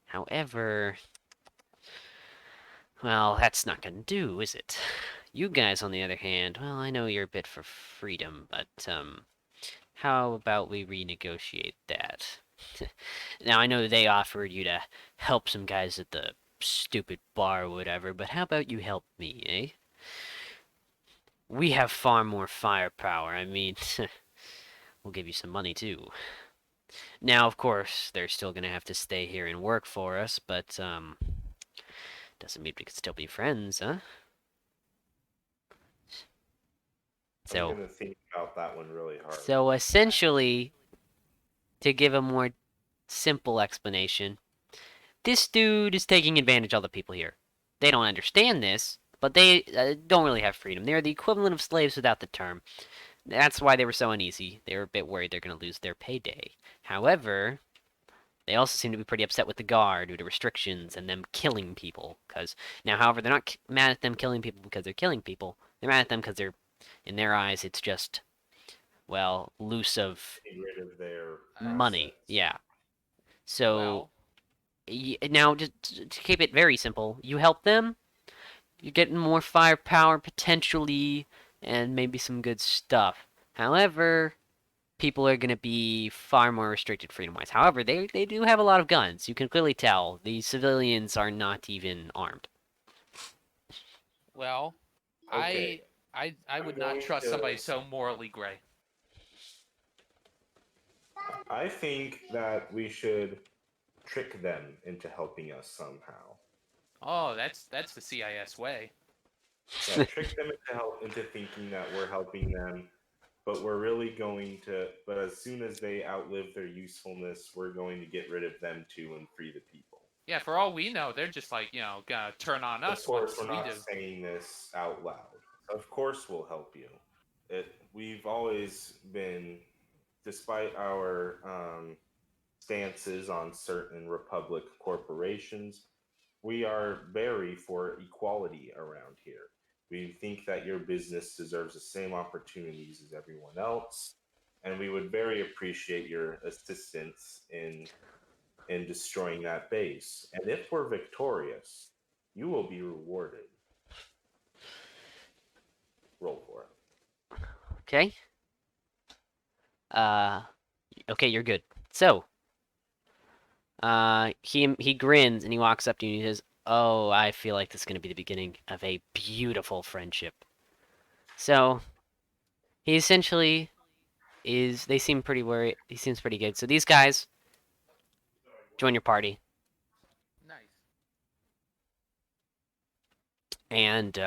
However, well, that's not gonna do, is it? You guys, on the other hand, well, I know you're a bit for freedom, but, how about we renegotiate that? Now, I know they offered you to help some guys at the stupid bar or whatever, but how about you help me, eh? We have far more firepower. I mean, we'll give you some money too. Now, of course, they're still gonna have to stay here and work for us, but, doesn't mean we could still be friends, huh? I'm So, gonna think about that one really hard. so essentially, to give a more simple explanation, this dude is taking advantage of all the people here. They don't understand this, but they don't really have freedom. They're the equivalent of slaves without the term. That's why they were so uneasy. They were a bit worried they're going to lose their payday. However, they also seem to be pretty upset with the guard due to restrictions and them killing people. Because now, however, they're not mad at them killing people because they're killing people. They're mad at them because they're, in their eyes, it's just, well, loose of Getting rid of their money. assets. Yeah. So Well, now, just to keep it very simple, you help them, you're getting more firepower potentially, and maybe some good stuff. However, people are going to be far more restricted freedom wise. However, they do have a lot of guns. You can clearly tell the civilians are not even armed. well, Okay, I I'm would not going trust to. somebody so morally gray. I think that we should trick them into helping us somehow. Oh, that's the CIS way. Yeah, trick them into thinking that we're helping them, but we're really going to. But as soon as they outlive their usefulness, we're going to get rid of them too and free the people. Yeah, for all we know, they're just like, gonna turn on Of us course, once we're we not do. saying this out loud. Of course, we'll help you. We've always been, despite our stances on certain republic corporations, we are very for equality around here. We think that your business deserves the same opportunities as everyone else, and we would very appreciate your assistance in destroying that base. And if we're victorious, you will be rewarded. Roll for it. Okay? Uh, okay, you're good. So, he grins and he walks up to you and he says, "Oh, I feel like this is gonna be the beginning of a beautiful friendship." So he essentially is. They seem pretty worried. He seems pretty good. So these guys join your party, Nice. and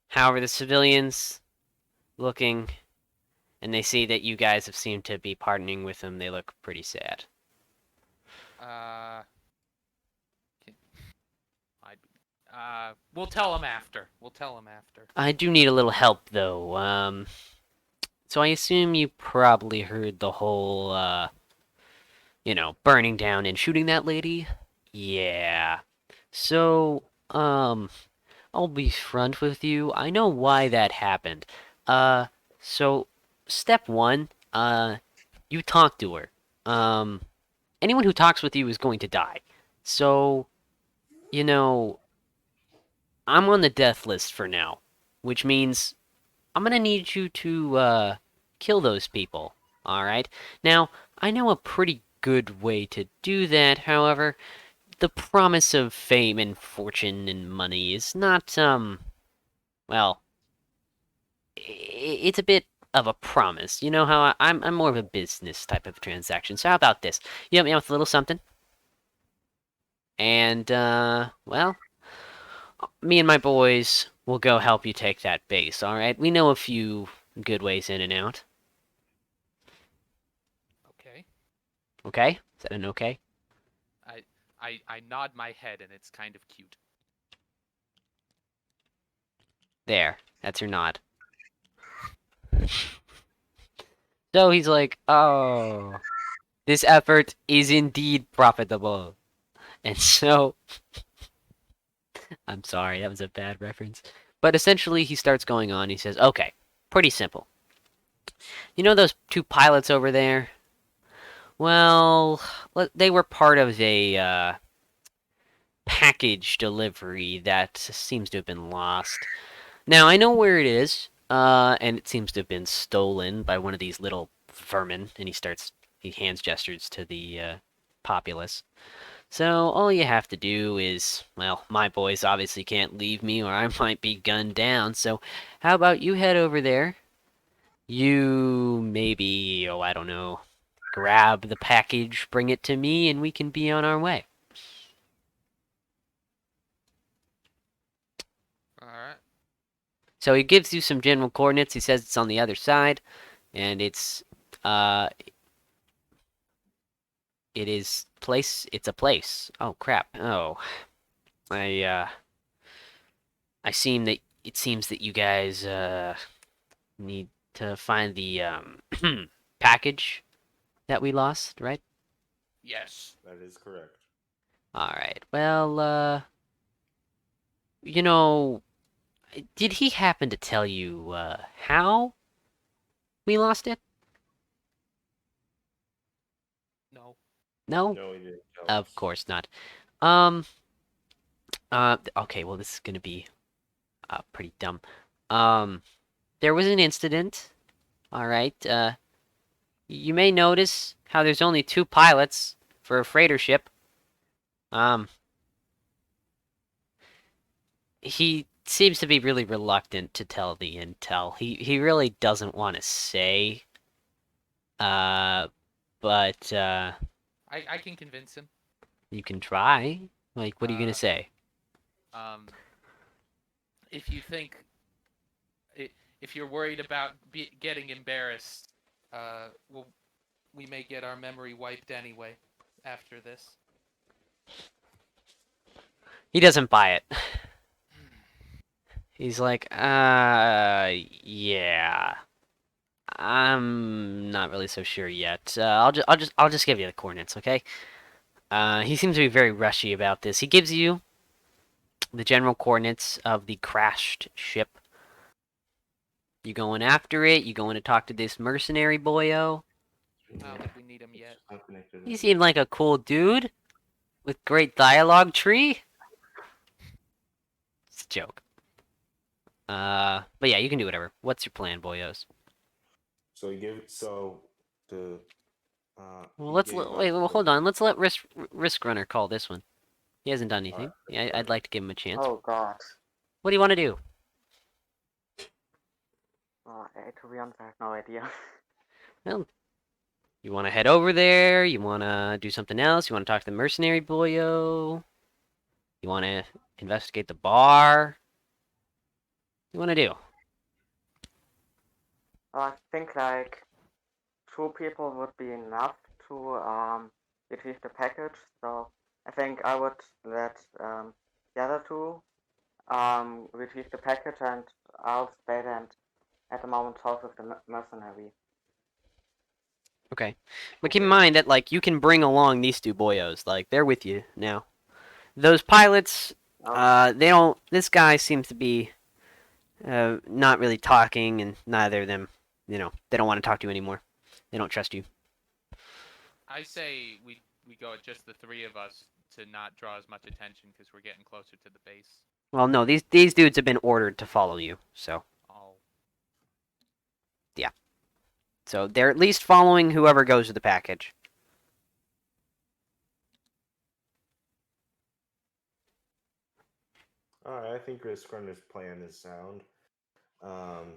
however, the civilians looking, and they see that you guys have seemed to be partnering with them. They look pretty sad. Uh, I we'll tell them after. We'll tell them after. I do need a little help though. So I assume you probably heard the whole burning down and shooting that lady? Yeah. So, I'll be front with you. I know why that happened. Uh, so step one, you talk to her. Um, anyone who talks with you is going to die. So, you know, I'm on the death list for now, which means I'm gonna need you to, kill those people. Alright? Now, I know a pretty good way to do that, however, the promise of fame and fortune and money is not, well, it's a bit of a promise. You know how I'm more of a business type of transaction. So how about this? You help me out with a little something, and well, me and my boys will go help you take that base. All right? We know a few good ways in and out. Okay. Okay? Is that an okay? I I nod my head and it's kind of cute. There. That's your nod. So he's like, oh, this effort is indeed profitable. And so, I'm sorry, that was a bad reference. But essentially, he starts going on. He says, okay, pretty simple. You know those two pilots over there? Well, they were part of a package delivery that seems to have been lost. Now, I know where it is, and it seems to have been stolen by one of these little vermin, and he hands gestures to the populace. So all you have to do is, well, my boys obviously can't leave me or I might be gunned down, so how about you head over there? You maybe, oh, I don't know, grab the package, bring it to me, and we can be on our way. All right. So he gives you some general coordinates. He says it's on the other side, and uh, it's a place. Oh crap. Oh, I, uh, it seems that you guys, need to find the, package that we lost, right? Yes. That is correct. Alright. Well, you know, did he happen to tell you, how we lost it? No. No? No, he didn't tell Of us. course not. Um, okay, well, this is gonna be, pretty dumb. Um, there was an incident, alright, you may notice how there's only two pilots for a freighter ship. Um, he seems to be really reluctant to tell the intel. He really doesn't want to say, uh, but, I can convince him. you can try. Like, what are you gonna Uh, say? um, if you think if you're worried about getting embarrassed, well, we may get our memory wiped anyway after this. He doesn't buy it. He's like, yeah. I'm not really so sure yet. I'll just give you the coordinates, okay? He seems to be very rushy about this. He gives you the general coordinates of the crashed ship. You going after it? You going to talk to this mercenary boyo? I don't think we need him yet. Not connected He in. seemed like a cool dude with great dialogue tree. It's a joke. But yeah, you can do whatever. What's your plan, boyos? So he gave so the Well, he gave us wait. Well, the hold on. Let's let Risk Runner call this one. He hasn't done all right, anything. Yeah, I'd like to give him a chance. Oh God. What do you want to do? To be honest, I have no idea. Well, you want to head over there? You want to do something else? You want to talk to the mercenary boyo? You want to investigate the bar? What do you want to do? I think like two people would be enough to retrieve the package. So I think I would let the other two retrieve the package, and I'll stay there and at the moment talk with the mercenary. Okay. But keep in okay. mind that, like, you can bring along these two boyos. Like, they're with you now. Those pilots, Oh, they don't. This guy seems to be, not really talking, and neither of them, they don't want to talk to you anymore. They don't trust you. I say we go at just the three of us to not draw as much attention because we're getting closer to the base. Well, no, these dudes have been ordered to follow you, so Oh, yeah. So they're at least following whoever goes with the package. All right, I think Risk Runner's plan is sound. Um,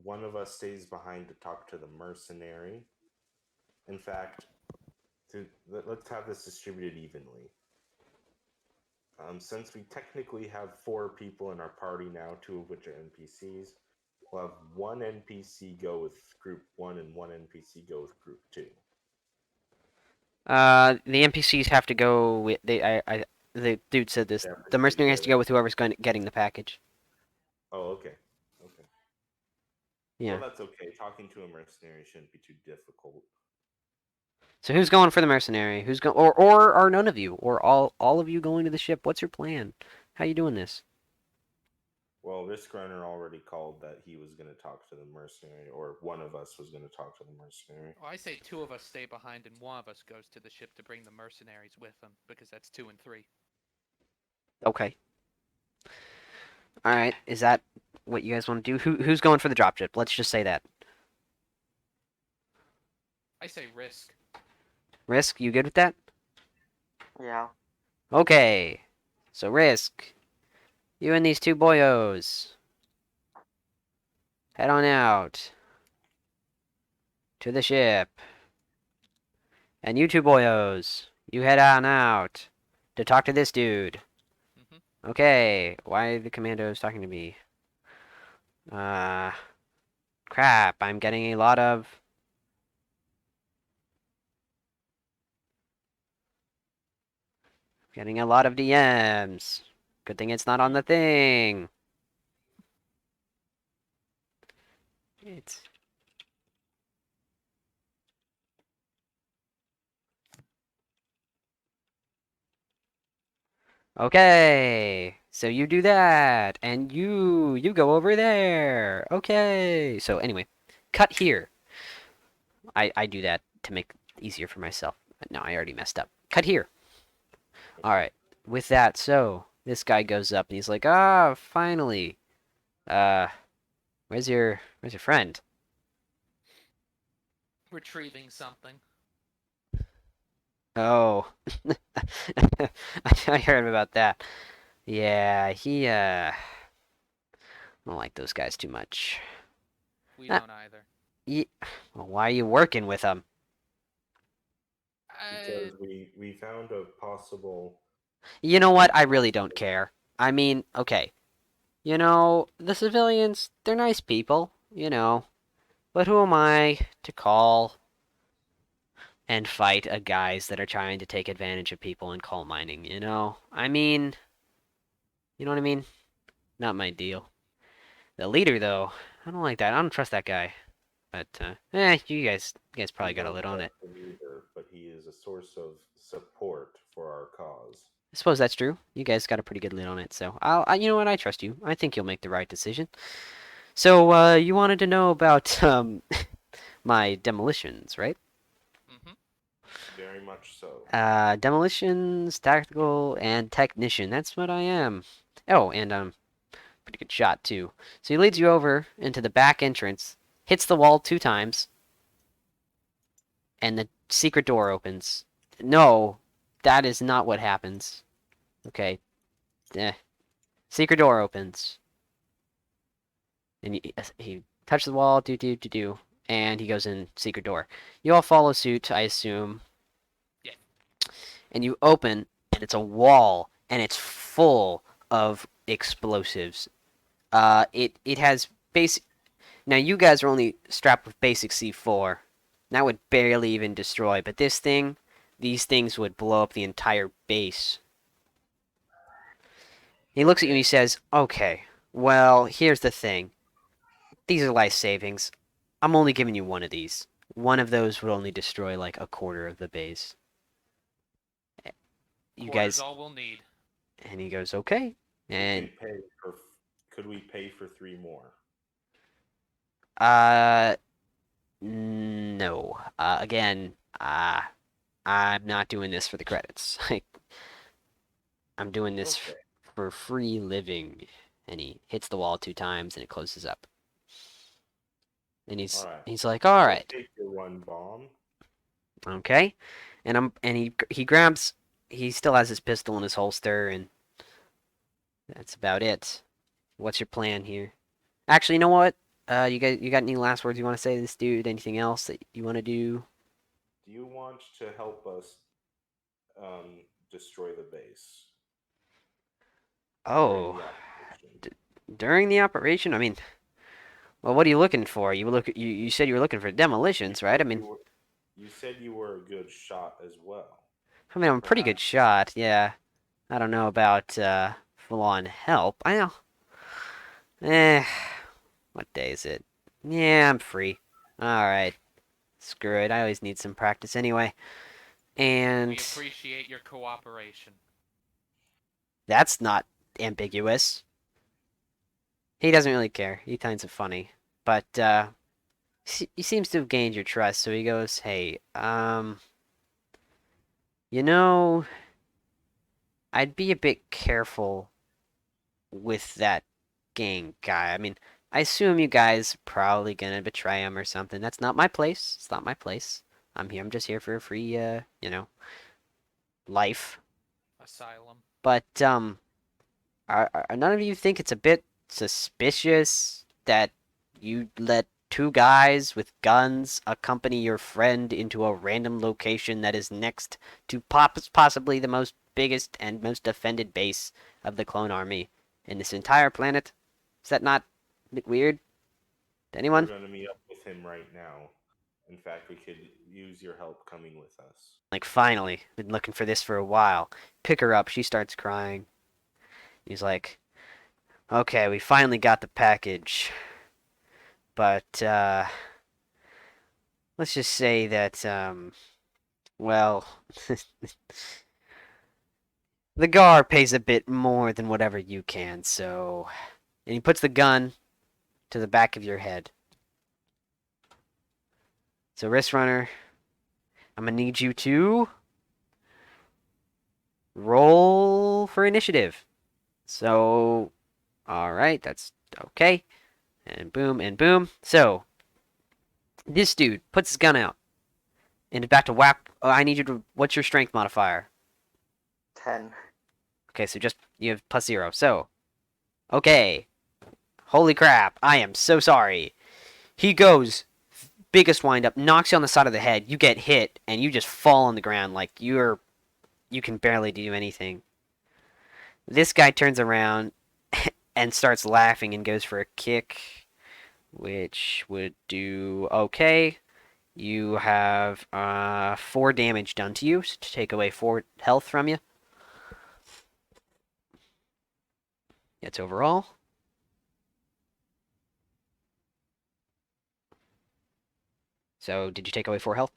one of us stays behind to talk to the mercenary. In fact, let's have this distributed evenly. Since we technically have four people in our party now, two of which are NPCs, we'll have one NPC go with group one and one NPC go with group two. The NPCs have to go with the dude said this. They have to The stay mercenary has to together. go with whoever's getting the package. Oh, okay. Okay. Yeah. Well, that's okay. Talking to a mercenary shouldn't be too difficult. So who's going for the mercenary? Who's going, or are none of you, or all of you going to the ship? What's your plan? How you doing this? Well, Risk Runner already called that he was going to talk to the mercenary, or one of us was going to talk to the mercenary. Well, I say two of us stay behind and one of us goes to the ship to bring the mercenaries with them, because that's 2 and 3. Okay. All right. Is that what you guys want to do? Who's going for the dropship? Let's just say that. I say risk. Risk, you good with that? Yeah. Okay. So Risk, you and these two boyos head on out to the ship. And you two boyos, you head on out to talk to this dude. Mhm. Okay, why are the commandos talking to me? Crap, I'm getting a lot of... Getting a lot of DMs. Good thing it's not on the thing. It's... Okay, so you do that, and you go over there. Okay, so anyway, cut here. I do that to make it easier for myself. No, I already messed up. Cut here. All right. With that, so this guy goes up and he's like, "Ah, finally. Uh, where's your friend?" Retrieving something. Oh, I heard about that. Yeah, I don't like those guys too much. We Uh, don't either. ye well, why are you working with them? Because we found a possible. You know what? I really don't care. I mean, okay. You know, the civilians, they're nice people, you know. But who am I to call and fight a guys that are trying to take advantage of people in coal mining, you know? I mean, you know what I mean? Not my deal. The leader, though, I don't like that. I don't trust that guy. But, you guys We probably got a don't lid on trust it. the leader, but he is a source of support for our cause. I suppose that's true. You guys got a pretty good lid on it, so you know what? I trust you. I think you'll make the right decision. So, you wanted to know about, my demolitions, right? Mhm. Very much so. Demolitions, tactical, and technician. That's what I am. Oh, and pretty good shot too. So he leads you over into the back entrance, hits the wall 2 times, and the secret door opens. No, that is not what happens. Okay, secret door opens, and he touches the wall, do, and he goes in secret door. You all follow suit, I assume. Yeah. And you open, and it's a wall, and it's full of explosives. It has basic. Now you guys are only strapped with basic C4. That would barely even destroy, but these things would blow up the entire base. He looks at you and he Okay. says, "Okay, well, here's the thing. These are life savings. I'm only giving you one of these. One of those would only destroy like a quarter of the base. You Quarter's guys." all we'll need. And he goes, "Okay." We And could pay for. Could we pay for 3 more? uh, no. Again, I'm not doing this for the credits. Like, I'm doing this Okay. for free living. And he hits the wall 2 times and it closes up. And All right. he's like, "All I'll right, take your one bomb. okay." And he grabs. He still has his pistol in his holster, and that's about it. What's your plan here? Actually, you know what? You got any last words you want to say to this dude? Anything else that you want to do? Do you want to help us destroy the base during Oh, the operation? d during the operation? I mean, well, what are you looking for? You said you were looking for You demolitions, right? said I mean, you said you were a good shot as well. I'm a pretty good Perhaps. shot. Yeah. I don't know about full on help. I know. Eh, what day is it? Yeah, I'm free. Alright, screw it. I always need some practice anyway. We And appreciate your cooperation. that's not ambiguous. He doesn't really care. He finds it funny, but he seems to have gained your trust. So he goes, "Hey, you know, I'd be a bit careful with that gang guy. I mean, I assume you guys are probably gonna betray him or something. That's not my place. It's not my place. I'm here. I'm just here for a free, life. Asylum. But are none of you think it's a bit suspicious that you let two guys with guns accompany your friend into a random location that is next to possibly the most biggest and most defended base of the clone army in this entire planet? Is that not a bit weird to We're anyone? going to meet up with him right now. In fact, we could use your help coming with us. Like, finally, been looking for this for a while. Pick her up. She starts crying. He's like, okay, we finally got the package. But, let's just say that, well, the Gar pays a bit more than whatever you can, so. And he puts the gun to the back of your head. So, Wrist Runner, I'm gonna need you to roll for initiative. So, alright, that's okay. And boom, and boom. So, this dude puts his gun out. And about to whack. Oh, I need you to. What's your strength modifier? 10. Okay, so just. You have +0. So, okay. Holy crap. I am so sorry. He goes. Biggest wind up. Knocks you on the side of the head. You get hit. And you just fall on the ground like you're. You can barely do anything. This guy turns around and starts laughing and goes for a kick. Which would do okay. You have 4 damage done to you to take away 4 health from you. That's overall. So, did you take away 4 health?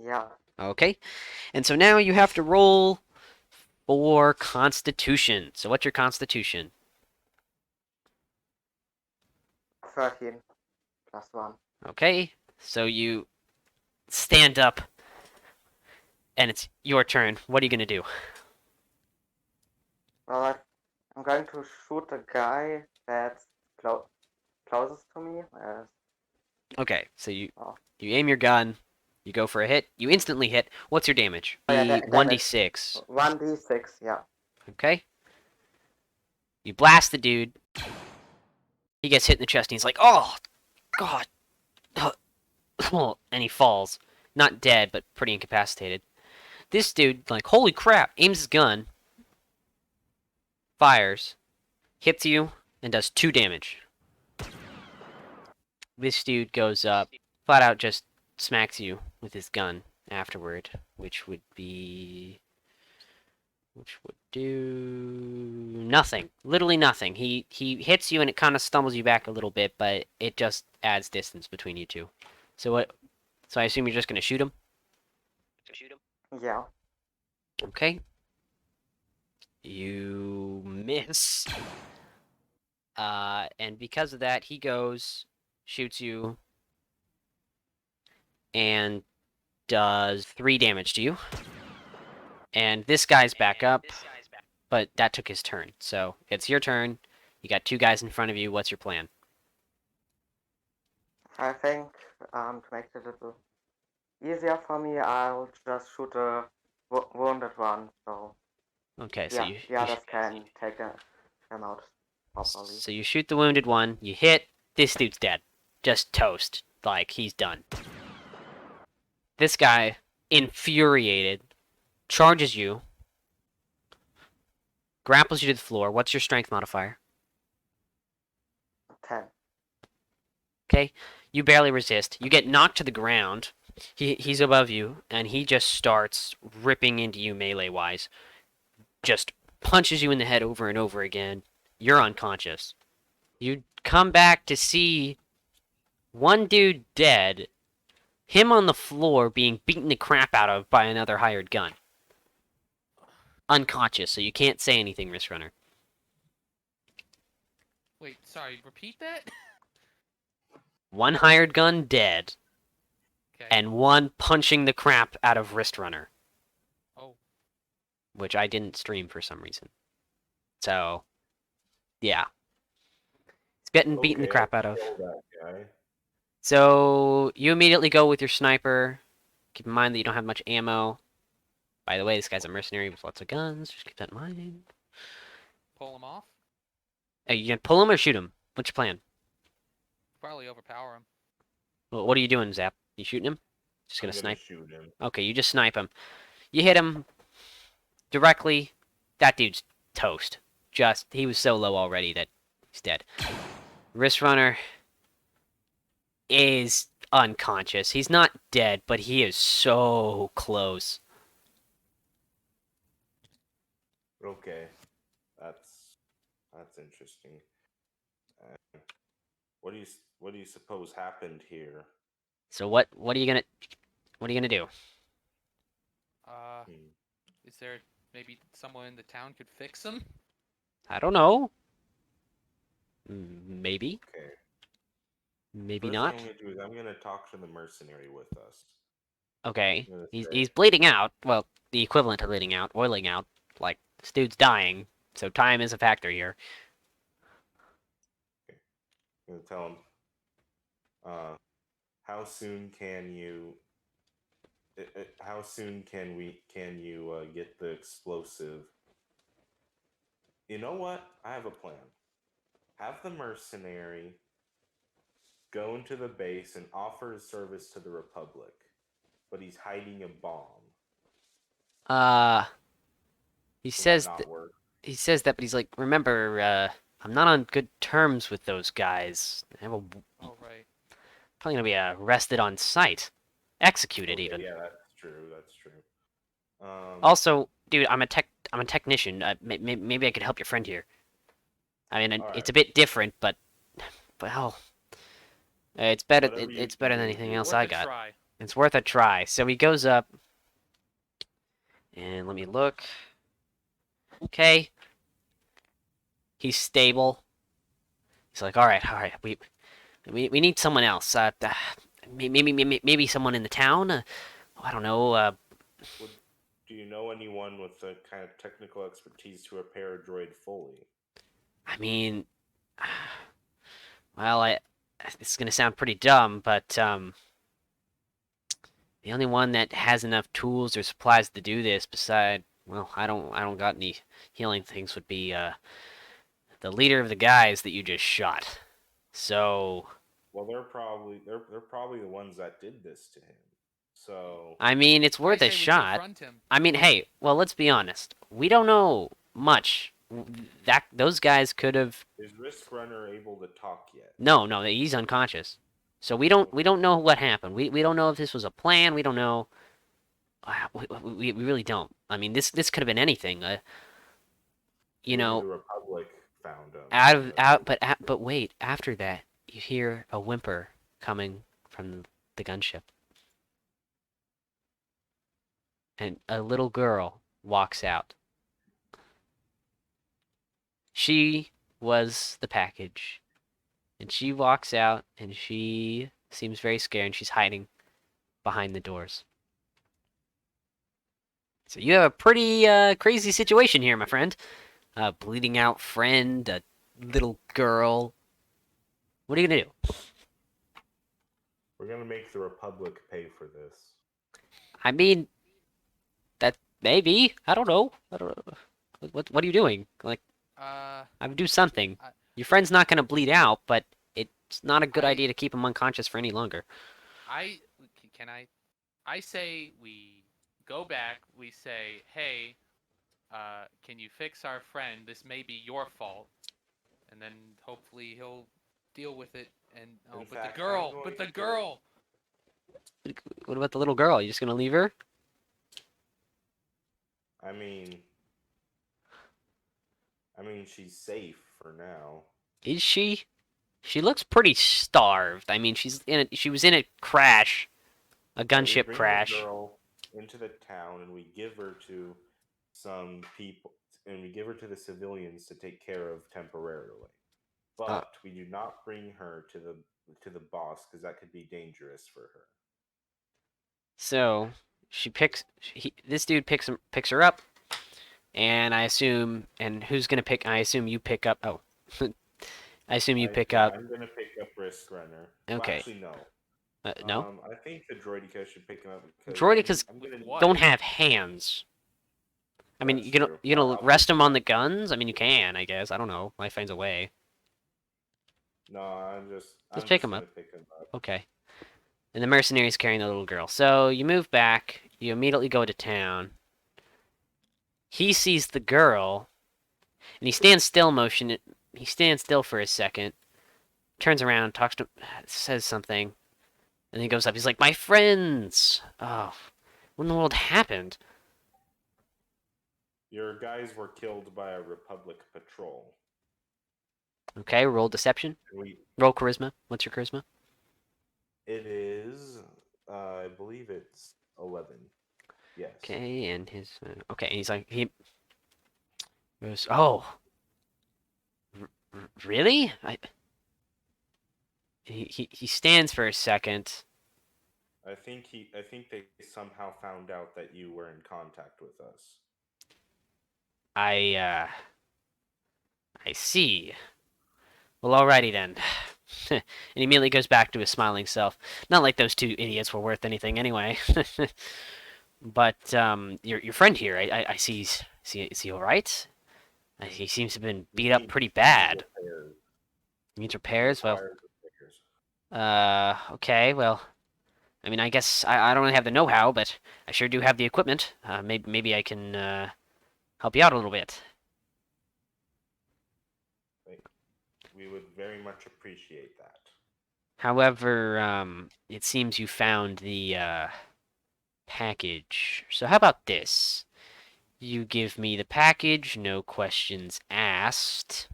Yeah. Okay. And so now you have to roll for Constitution. So, what's your Constitution? 13 plus 1. Okay. So, you stand up, and it's your turn. What are you going to do? Well, I'm going to shoot the guy that's closest to me. Okay. So, Oh. you aim your gun. You go for a hit. You instantly hit. What's your damage? Oh, yeah, The damage. 1d6. 1d6, yeah. Okay. You blast the dude. He gets hit in the chest, and he's like, "Oh, God!" And he falls, not dead, but pretty incapacitated. This dude, like, holy crap, aims his gun, fires, hits you, and does 2 damage. This dude goes up, flat out just smacks you with his gun afterward, which would do nothing. Literally nothing. He hits you and it kind of stumbles you back a little bit, but it just adds distance between you two. So what? So I assume you're just gonna shoot him. Yeah. Okay. You miss. And because of that, he goes, shoots you, and does 3 damage to you. And this guy's back up, but that took his turn. So it's your turn. You got 2 guys in front of you. What's your plan? I think to make it a little easier for me, I'll just shoot a wounded one. So Okay, so yeah, the others can take them out properly. So you shoot the wounded one, you hit, this dude's dead. Just toast. Like, he's done. This guy, infuriated, charges you, grapples you to the floor. What's your strength modifier? 10. Okay, you barely resist. You get knocked to the ground. He's above you, and he just starts ripping into you melee-wise. Just punches you in the head over and over again. You're unconscious. You come back to see one dude dead, him on the floor being beaten the crap out of by another hired gun. Unconscious, so you can't say anything, Wrist Runner. sorry, repeat that? One hired gun dead, Okay. and one punching the crap out of Wrist Runner, Oh, which I didn't stream for some reason. So, yeah. It's getting beaten the Okay, crap I'll out of. kill that guy. So, you immediately go with your sniper. Keep in mind that you don't have much ammo. By the way, this guy's a mercenary with lots of guns. Just keep that in mind. pull him off? Are you gonna pull him or shoot him? What's your plan? Probably overpower him. What are you doing, Zap? You shooting him? Just I'm gonna gonna snipe? shoot him. Okay, you just snipe him. You hit him directly. That dude's toast. He was so low already that he's dead. Wrist Runner is unconscious. He's not dead, but he is so close. Okay, that's interesting. Uh, what do you suppose happened here? So what are you gonna do? Hmm. Is there maybe someone in the town could fix him? I don't know. Maybe, Okay. maybe First thing not. I'm gonna do is I'm gonna talk to the mercenary with us. Okay, I'm gonna say, he's bleeding out. Well, the equivalent of bleeding out, oiling out. Like this dude's dying, so time is a factor here. I'm gonna tell him, how soon can you? How soon can you get the explosive? You know what? I have a plan. Have the mercenary go into the base and offer his service to the Republic, but he's hiding a bomb. Uh, he Will that says not work? he says that, but he's like, remember, I'm not on good terms with those guys. Oh, right. Probably gonna be arrested on sight, executed Okay, even. yeah, that's true. That's true. Also, dude, I'm a technician. Maybe I could help your friend here. I mean, All it's right. a bit different, but well, it's better. Whatever you It's can better than do, anything do. else Worth I a got. try. It's worth a try. So he goes up, and let me look. Okay, he's stable. He's like, all right, we need someone else. Maybe someone in the town. I don't know. Would, do you know anyone with the kind of technical expertise to repair a droid fully? I mean, well, it's gonna sound pretty dumb, but the only one that has enough tools or supplies to do this, beside, well, I don't got any healing things, would be the leader of the guys that you just shot. So, Well, they're probably the ones that did this to him. So I mean, it's I worth a say we shot. confront him. I mean, hey, well, let's be honest. We don't know much. That those guys could have. is Risk Runner able to talk yet? No, he's unconscious. So we don't know what happened. We don't know if this was a plan. We don't know. We really don't. I mean, this could have been anything. You Maybe know, the Republic found him. but wait. After that, you hear a whimper coming from the gunship, and a little girl walks out. She was the package, and she walks out, and she seems very scared, and she's hiding behind the doors. So you have a pretty crazy situation here, my friend. Bleeding out friend, a little girl. What are you gonna do? We're gonna make the Republic pay for this. I mean, that maybe. I don't know. I don't know. What are you doing? Like, I would do something. I, Your friend's not gonna bleed out, but it's not a good I, idea to keep him unconscious for any longer. I can I say we go back. We say, hey, can you fix our friend? This may be your fault, and then hopefully he'll deal with it. And In but the fact, girl, but the girl. What about the little girl? You just gonna leave her? I mean, she's safe for now. Is she? She looks pretty starved. I mean, she was in a crash, a We gunship bring crash. the girl into the town and we give her to some people, and we give her to the civilians to take care of temporarily. but we do not bring her to the boss because that could be dangerous for her. So this dude picks her up, and I assume, and who's gonna pick? I assume you pick up. Oh, I assume you pick up. I'm gonna pick up Risk Runner. Well, Okay. actually, no. No, I think the Droideka should pick him up because Droidekas I'm With gonna what? don't have hands. I mean, That's true. you gonna I'll rest pick them him on up. the guns? I mean, you can, I guess. I don't know. Life finds a way. No, I'm Just just pick him gonna up. pick him up. Okay. And the mercenary's carrying the little girl. So you move back. You immediately go to town. He sees the girl, and he stands still. He stands still for a second. Turns around, talks to, says something, and then he goes up. He's like, "My friends! Oh, what in the world happened?" Your guys were killed by a Republic patrol. Okay, roll deception. We, Roll charisma. What's your charisma? it is, I believe it's 11. Yes. Okay, and his okay, and he's like he goes, "Oh, really?" He stands for a second. I think they somehow found out that you were in contact with us. I see. Well, alrighty then. And he immediately goes back to his smiling self. Not like those two idiots were worth anything anyway. But your friend here, I see. Is he all right? He seems to have been beat up pretty bad. Repairs. He needs repairs. Well, Requires repairs. okay. Well, I mean, I guess I don't really have the know-how, but I sure do have the equipment. Maybe I can help you out a little bit. We would very much appreciate that. However, it seems you found the package. So how about this? You give me the package, no questions asked.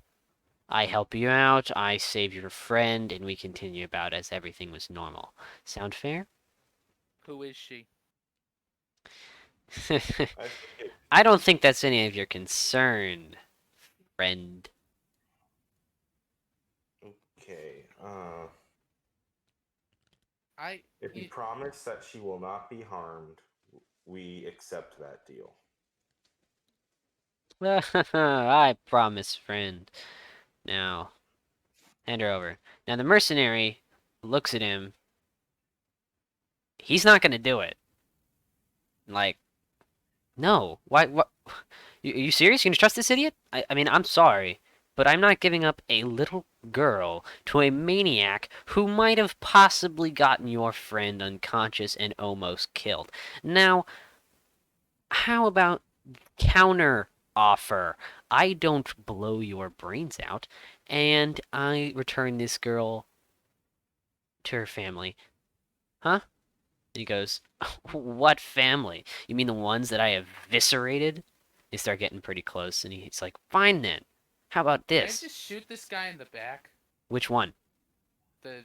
I help you out, I save your friend, and we continue about as everything was normal. Sound fair? Who is she? I think it, I don't think that's any of your concern, friend. okay. I If you promise that she will not be harmed, we accept that deal. I promise, friend. Now, hand her over. Now, the mercenary looks at him. He's not gonna do it. Like, no. Why? What? Are you serious? You gonna trust this idiot? I mean, I'm sorry, but I'm not giving up a little girl to a maniac who might have possibly gotten your friend unconscious and almost killed. Now, how about counter offer? I don't blow your brains out, and I return this girl to her family. Huh? And he goes, "What family? You mean the ones that I eviscerated?" They start getting pretty close, and he's like, "Fine then. How about Can I this?" just shoot this guy in the back? Which one? The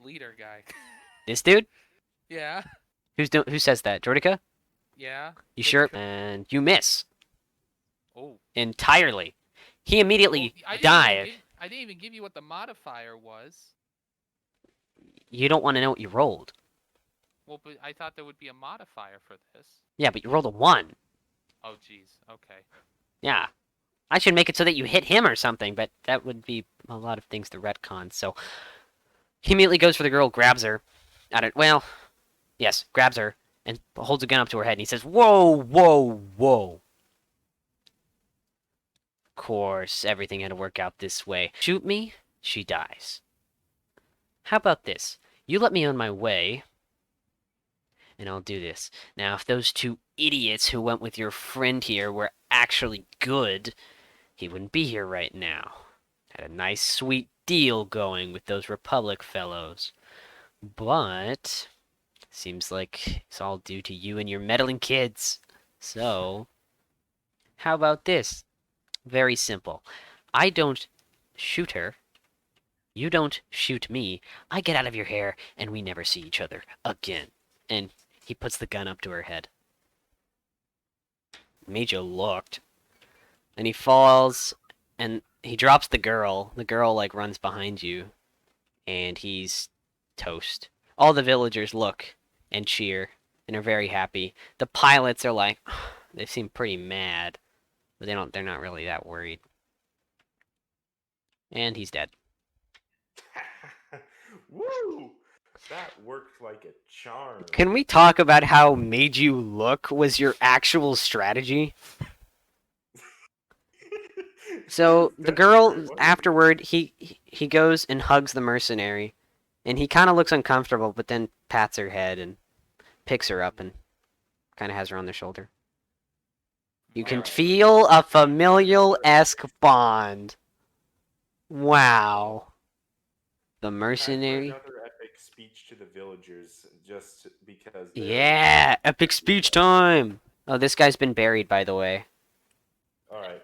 leader guy. This dude? Yeah. Who says that? Jordica? Yeah. You The sure? co- And you miss Oh. entirely. He immediately Well, died. I didn't even give you what the modifier was. You don't want to know what you rolled. Well, but I thought there would be a modifier for this. Yeah, but you rolled a 1. Oh, jeez. Okay. Yeah. I should make it so that you hit him or something, but that would be a lot of things to retcon. So he immediately goes for the girl, grabs her. Well, yes, grabs her and holds a gun up to her head, and he says, "Whoa, whoa, whoa." Of course, everything had to work out this way. Shoot me, she dies. How about this? You let me on my way, and I'll do this. Now, if those two idiots who went with your friend here were actually good, he wouldn't be here right now. Had a nice, sweet deal going with those Republic fellows. But seems like it's all due to you and your meddling kids. So, how about this? Very simple. I don't shoot her. You don't shoot me. I get out of your hair, and we never see each other again. And he puts the gun up to her head. Major looked. And he falls, and he drops the girl. The girl like runs behind you, and he's toast. All the villagers look and cheer and are very happy. The pilots are like, they seem pretty mad, but they're not really that worried. And he's dead. Woo! That worked like a charm. Can we talk about how made you look was your actual strategy? So the That's girl true. What is afterward, he goes and hugs the mercenary, and he kind of looks uncomfortable, but then pats her head and picks her up and kind of has her on their shoulder. You can Alright. feel a familial-esque bond. Wow. The Time for mercenary. another epic speech to the villagers, just because. Yeah, epic speech time. Oh, this guy's been buried, by the way. All right.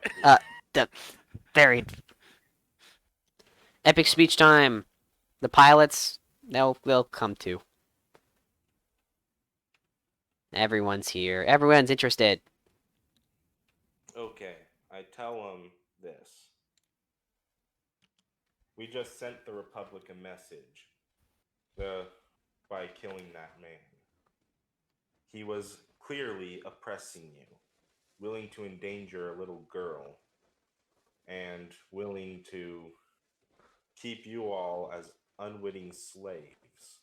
Buried. Epic speech time. The pilots, they'll come too. Everyone's here. Everyone's interested. Okay, I tell them this. We just sent the Republic a message. By killing that man. He was clearly oppressing you, willing to endanger a little girl, and willing to keep you all as unwitting slaves,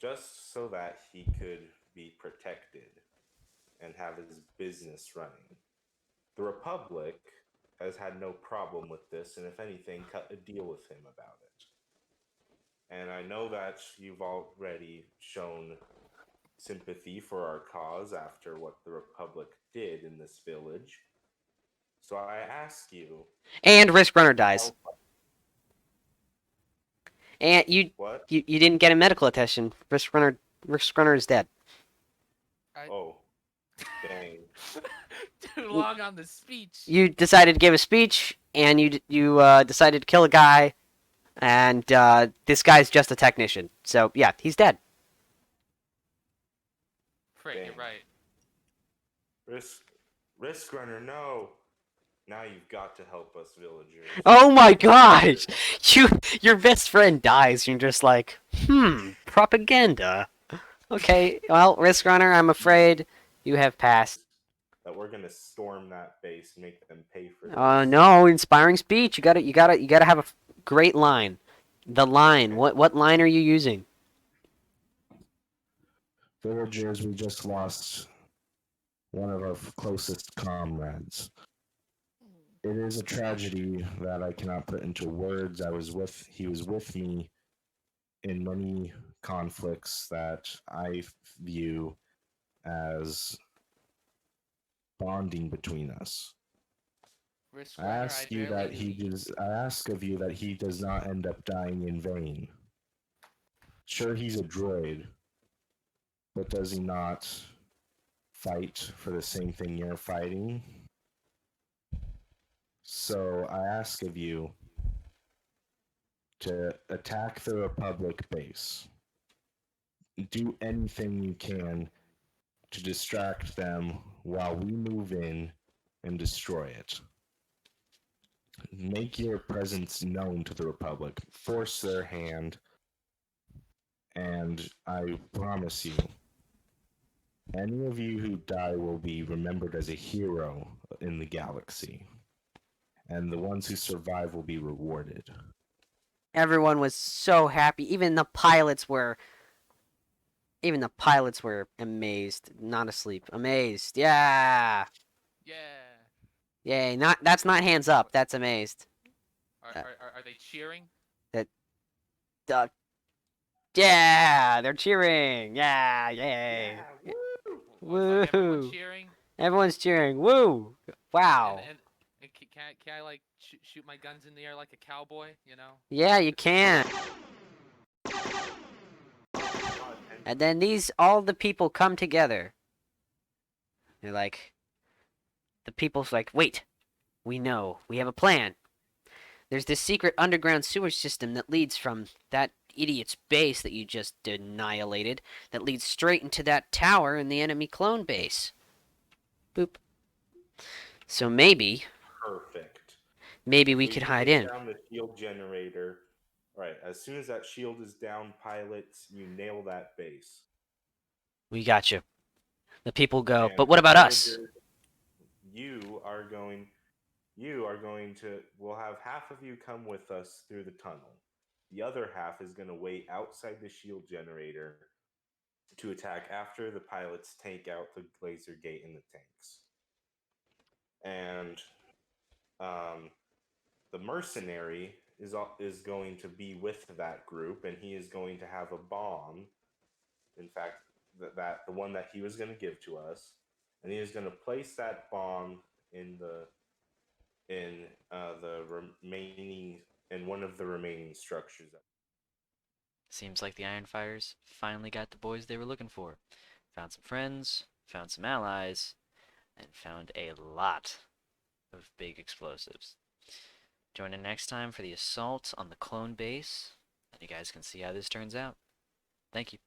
just so that he could be protected and have his business running. The Republic has had no problem with this, and if anything, cut a deal with him about it. And I know that you've already shown sympathy for our cause after what the Republic did in this village. So I ask you. And Risk Runner dies. And you What? you didn't get a medical attention. Risk Runner is dead. Oh, dang. Too long on the speech. You decided to give a speech, and you decided to kill a guy, and this guy's just a technician. So yeah, he's dead. Frick, you're Dang. right. Risk Runner, no. Now you've got to help us villagers. Oh my gosh! Your best friend dies, and you're just like, propaganda. Okay, well, Risk Runner, I'm afraid you have passed. That we're gonna storm that base and make them pay for this. No, inspiring speech. You gotta have a great line. The line. What line are you using? Villagers, we just lost one of our closest comrades. It is a tragedy that I cannot put into words. He was with me in many conflicts that I view as bonding between us. Risk I Runner, ask I you barely that knew I ask of you that he does not end up dying in vain. Sure, he's a droid, but does he not fight for the same thing you're fighting? So I ask of you to attack the Republic base. Do anything you can to distract them while we move in and destroy it. Make your presence known to the Republic. Force their hand. And I promise you, any of you who die will be remembered as a hero in the galaxy. And the ones who survive will be rewarded. Everyone was so happy. Even the pilots were amazed, not asleep. Amazed. Yeah. Yeah. Yay. That's not hands up. That's amazed. Are they cheering? Uh, yeah, they're cheering. Yeah, yay. Yeah, Was like everyone Woo. cheering? Everyone's cheering. Woo. Wow. And can I like shoot my guns in the air like a cowboy? You know? Yeah, you can. And then all the people come together. They're like, the people's like, wait, we know, we have a plan. There's this secret underground sewer system that leads from that idiot's base that you just annihilated, that leads straight into that tower in the enemy clone base. Boop. So maybe Perfect. maybe we So could you hide take in. down the shield generator. Right. As soon as that shield is down, pilots, you nail that base. We got you. The people go, And but what about us? villagers, you are going. You are going to. We'll have half of you come with us through the tunnel. The other half is going to wait outside the shield generator to attack after the pilots take out the laser gate in the tanks. And um, the mercenary is going to be with that group, and he is going to have a bomb. In fact, that the one that he was going to give to us, and he is going to place that bomb in the remaining in one of the remaining structures. Seems like the Ironfighters finally got the boys they were looking for. Found some friends, found some allies, and found a lot of big explosives. Join in next time for the assault on the clone base, and you guys can see how this turns out. Thank you.